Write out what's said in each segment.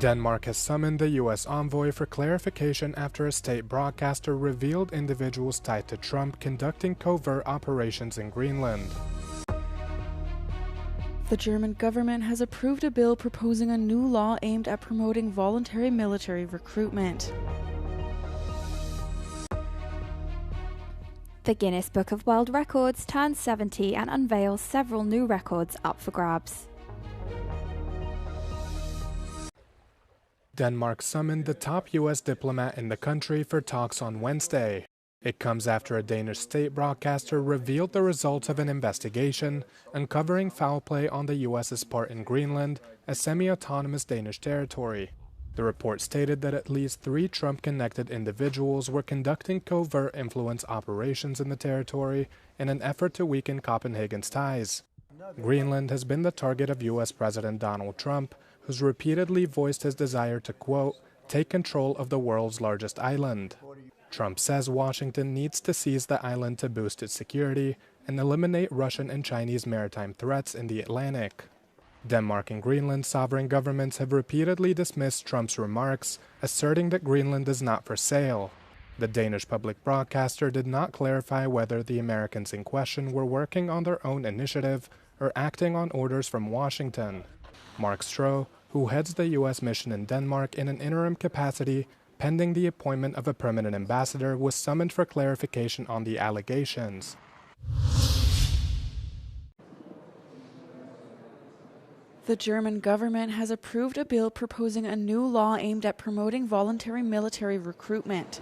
Denmark has summoned the U.S. envoy for clarification after a state broadcaster revealed individuals tied to Trump conducting covert operations in Greenland. The German government has approved a bill proposing a new law aimed at promoting voluntary military recruitment. The Guinness Book of World Records turns 70 and unveils several new records up for grabs. Denmark summoned the top U.S. diplomat in the country for talks on Wednesday. It comes after a Danish state broadcaster revealed the results of an investigation uncovering foul play on the U.S.'s part in Greenland, a semi-autonomous Danish territory. The report stated that at least 3 Trump-connected individuals were conducting covert influence operations in the territory in an effort to weaken Copenhagen's ties. Greenland has been the target of U.S. President Donald Trump, who's repeatedly voiced his desire to, quote, take control of the world's largest island. Trump says Washington needs to seize the island to boost its security and eliminate Russian and Chinese maritime threats in the Atlantic. Denmark and Greenland's sovereign governments have repeatedly dismissed Trump's remarks, asserting that Greenland is not for sale. The Danish public broadcaster did not clarify whether the Americans in question were working on their own initiative or acting on orders from Washington. Mark Stroh, who heads the U.S. mission in Denmark in an interim capacity, pending the appointment of a permanent ambassador, was summoned for clarification on the allegations. The German government has approved a bill proposing a new law aimed at promoting voluntary military recruitment.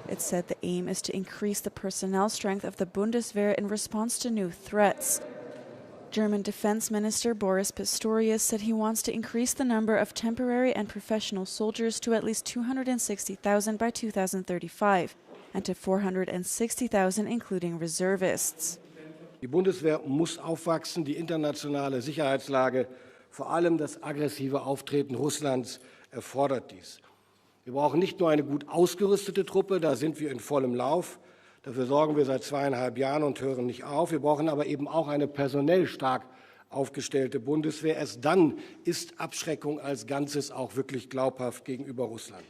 It said the aim is to increase the personnel strength of the Bundeswehr in response to new threats. German Defense Minister Boris Pistorius said he wants to increase the number of temporary and professional soldiers to at least 260,000 by 2035 and to 460,000 including reservists. Die Bundeswehr muss aufwachsen, die internationale Sicherheitslage, vor allem das aggressive Auftreten Russlands erfordert dies. Wir brauchen nicht nur eine gut ausgerüstete Truppe, da sind wir in vollem Lauf. Dafür sorgen wir seit 2,5 Jahren und hören nicht auf. Wir brauchen aber eben auch eine personell stark aufgestellte Bundeswehr. Erst dann ist Abschreckung als Ganzes auch wirklich glaubhaft gegenüber Russland.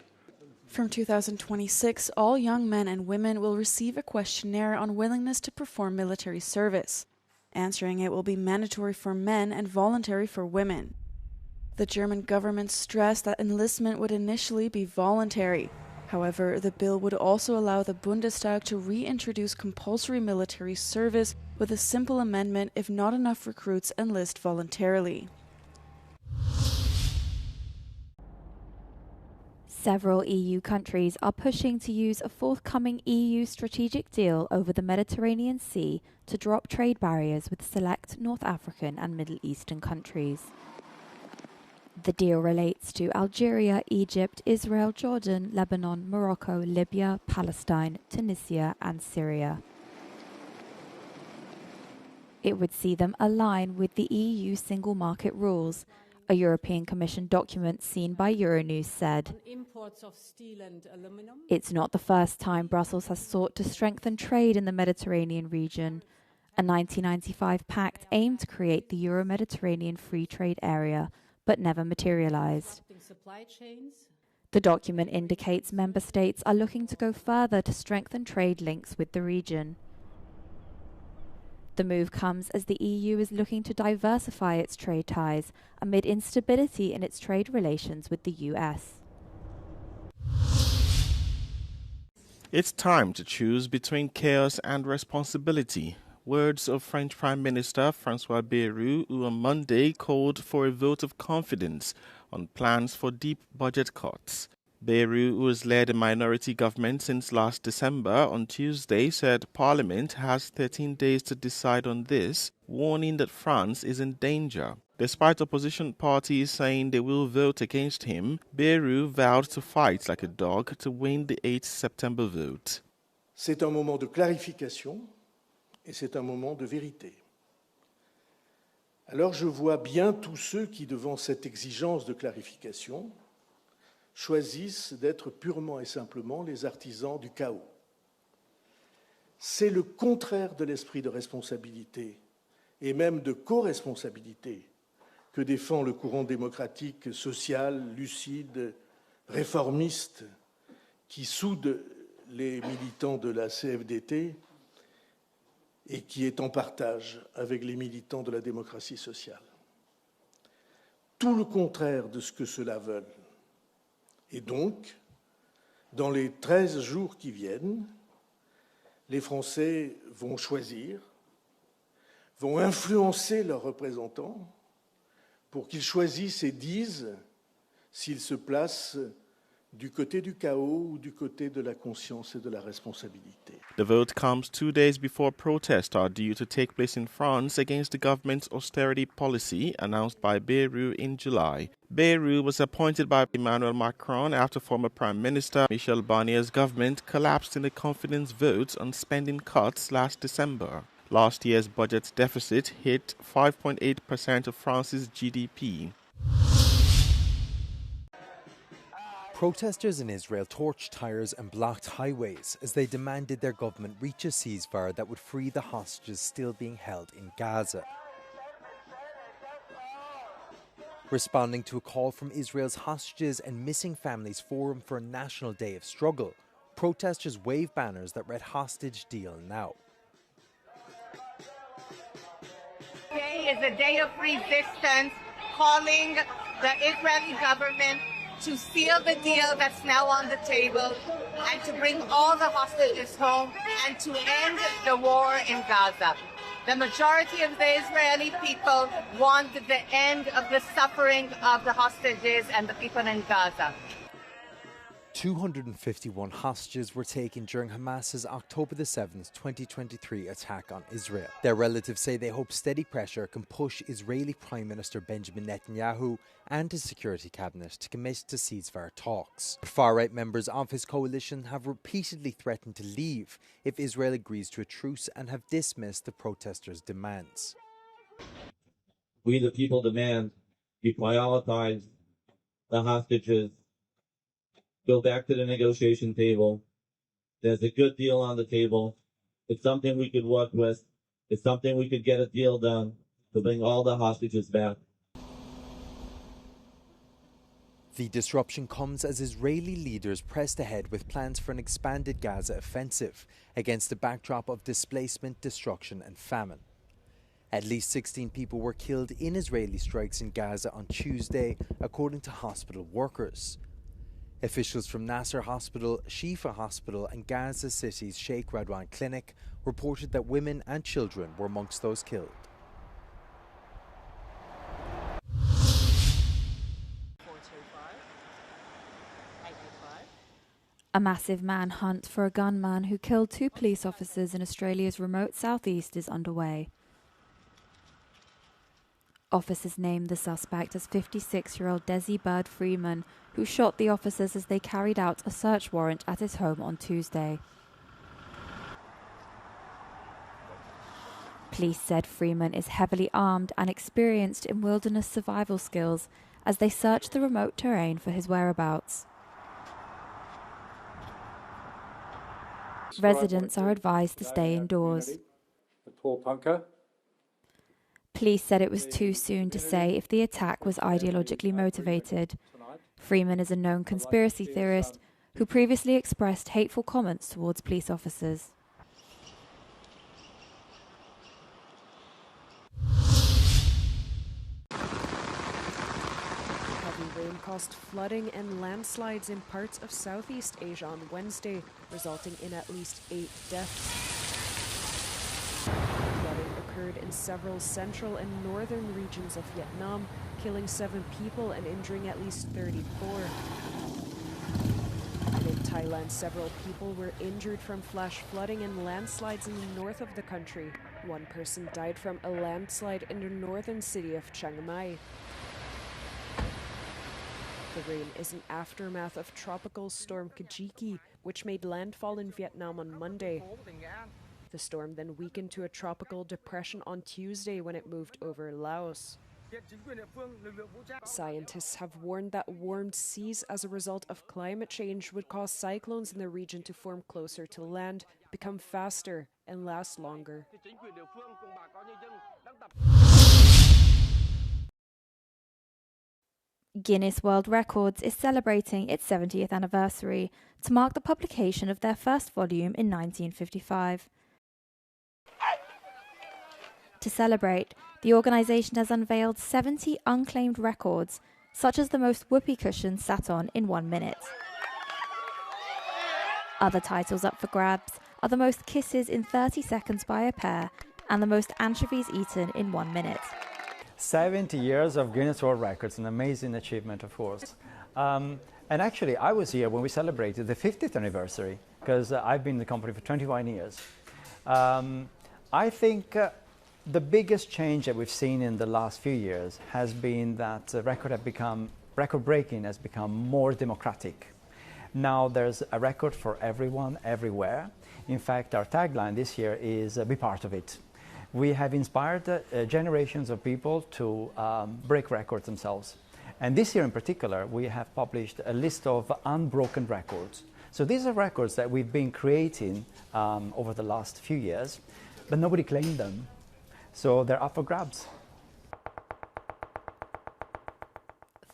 From 2026, all young men and women will receive a questionnaire on willingness to perform military service. Answering it will be mandatory for men and voluntary for women. The German government stressed that enlistment would initially be voluntary. However, the bill would also allow the Bundestag to reintroduce compulsory military service with a simple amendment if not enough recruits enlist voluntarily. Several EU countries are pushing to use a forthcoming EU strategic deal over the Mediterranean Sea to drop trade barriers with select North African and Middle Eastern countries. The deal relates to Algeria, Egypt, Israel, Jordan, Lebanon, Morocco, Libya, Palestine, Tunisia, and Syria. It would see them align with the EU single market rules, a European Commission document seen by Euronews said. It's not the first time Brussels has sought to strengthen trade in the Mediterranean region. A 1995 pact aimed to create the Euro-Mediterranean Free Trade Area, but never materialized. The document indicates member states are looking to go further to strengthen trade links with the region. The move comes as the EU is looking to diversify its trade ties amid instability in its trade relations with the US. It's time to choose between chaos and responsibility. Words of French Prime Minister François Bayrou, who on Monday called for a vote of confidence on plans for deep budget cuts. Bayrou, who has led a minority government since last December, on Tuesday said Parliament has 13 days to decide on this, warning that France is in danger. Despite opposition parties saying they will vote against him, Bayrou vowed to fight like a dog to win the 8 September vote. C'est un moment de clarification. Et c'est un moment de vérité. Alors je vois bien tous ceux qui, devant cette exigence de clarification, choisissent d'être purement et simplement les artisans du chaos. C'est le contraire de l'esprit de responsabilité et même de co-responsabilité que défend le courant démocratique, social, lucide, réformiste, qui soude les militants de la CFDT et qui est en partage avec les militants de la démocratie sociale. Tout le contraire de ce que ceux-là veulent. Et donc, dans les 13 jours qui viennent, les Français vont choisir, vont influencer leurs représentants pour qu'ils choisissent et disent s'ils se placent du côté du chaos ou du côté de la conscience et de la responsabilité. The vote comes 2 days before protests are due to take place in France against the government's austerity policy announced by Bayrou in July. Bayrou was appointed by Emmanuel Macron after former Prime Minister Michel Barnier's government collapsed in the confidence vote on spending cuts last December. Last year's budget deficit hit 5.8% of France's GDP. Protesters in Israel torched tires and blocked highways as they demanded their government reach a ceasefire that would free the hostages still being held in Gaza. Responding to a call from Israel's Hostages and Missing Families Forum for a National Day of Struggle, protesters waved banners that read "Hostage Deal Now." Today is a day of resistance, calling the Israeli government to seal the deal that's now on the table and to bring all the hostages home and to end the war in Gaza. The majority of the Israeli people want the end of the suffering of the hostages and the people in Gaza. 251 hostages were taken during Hamas's October the 7th, 2023 attack on Israel. Their relatives say they hope steady pressure can push Israeli Prime Minister Benjamin Netanyahu and his security cabinet to commit to ceasefire talks. Far-right members of his coalition have repeatedly threatened to leave if Israel agrees to a truce and have dismissed the protesters' demands. We the people demand you prioritize the hostages, go back to the negotiation table. There's a good deal on the table. It's something we could work with. It's something we could get a deal done to bring all the hostages back. The disruption comes as Israeli leaders pressed ahead with plans for an expanded Gaza offensive against a backdrop of displacement, destruction and famine. At least 16 people were killed in Israeli strikes in Gaza on Tuesday, according to hospital workers. Officials from Nasser Hospital, Shifa Hospital and Gaza City's Sheikh Radwan Clinic reported that women and children were amongst those killed. A massive manhunt for a gunman who killed 2 police officers in Australia's remote southeast is underway. Officers named the suspect as 56-year-old Desi Bird Freeman, who shot the officers as they carried out a search warrant at his home on Tuesday. Police said Freeman is heavily armed and experienced in wilderness survival skills as they searched the remote terrain for his whereabouts. Residents are advised to stay indoors. Police said it was too soon to say if the attack was ideologically motivated. Freeman is a known conspiracy theorist who previously expressed hateful comments towards police officers. Heavy rain caused flooding and landslides in parts of Southeast Asia on Wednesday, resulting in at least 8 deaths. Flooding occurred in several central and northern regions of Vietnam, killing 7 people and injuring at least 34. And in Thailand, several people were injured from flash flooding and landslides in the north of the country. 1 person died from a landslide in the northern city of Chiang Mai. The rain is an aftermath of tropical storm Kajiki, which made landfall in Vietnam on Monday. The storm then weakened to a tropical depression on Tuesday when it moved over Laos. Scientists have warned that warmed seas as a result of climate change would cause cyclones in the region to form closer to land, become faster, and last longer. Guinness World Records is celebrating its 70th anniversary to mark the publication of their first volume in 1955. To celebrate, the organisation has unveiled 70 unclaimed records, such as the most whoopee cushion sat on in 1 minute. Other titles up for grabs are the most kisses in 30 seconds by a pair and the most anchovies eaten in 1 minute. 70 years of Guinness World Records, an amazing achievement, of course. And actually, I was here when we celebrated the 50th anniversary, because I've been in the company for 21 years. I think the biggest change that we've seen in the last few years has been that record breaking has become more democratic. Now there's a record for everyone, everywhere. In fact, our tagline this year is be part of it. We have inspired generations of people to break records themselves. And this year in particular, we have published a list of unbroken records. So these are records that we've been creating over the last few years, but nobody claimed them. So they're up for grabs.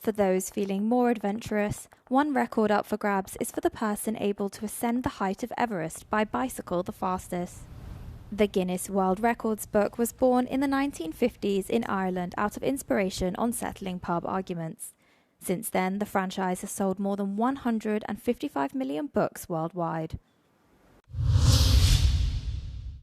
For those feeling more adventurous, one record up for grabs is for the person able to ascend the height of Everest by bicycle the fastest. The Guinness World Records book was born in the 1950s in Ireland out of inspiration on settling pub arguments. Since then, the franchise has sold more than 155 million books worldwide.